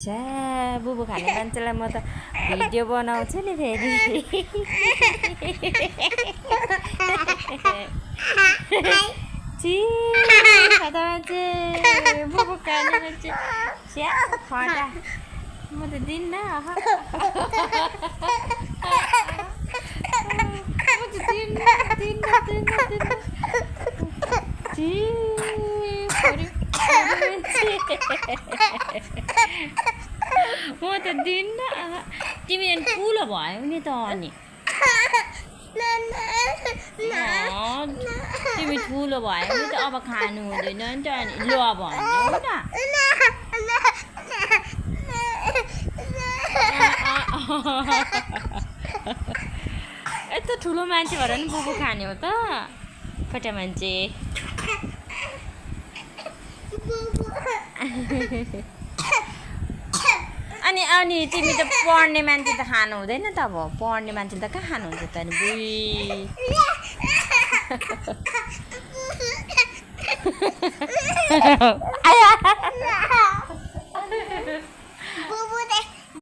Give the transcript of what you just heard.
छ्या बुबु खाने मान्छेलाई म त भिडियो बनाउँछु नि फेरि ची खाँदा मान्छे बुबु खाने मान्छे छ्या खटा म त दिन्न म त दिन्न तिमी ठुलो भयो नि त अनि तिमी ठुलो भयो नि त अब खानु हुँदैन नि त अनि ल भन्नु न यस्तो ठुलो मान्छे भएर नि बुबु खाने हो त फटा मान्छे अनि तिमी त पढ्ने मान्छे त खानु हुँदैन त अब पढ्ने मान्छे त कहाँ खानुहुन्छ त अनि बुई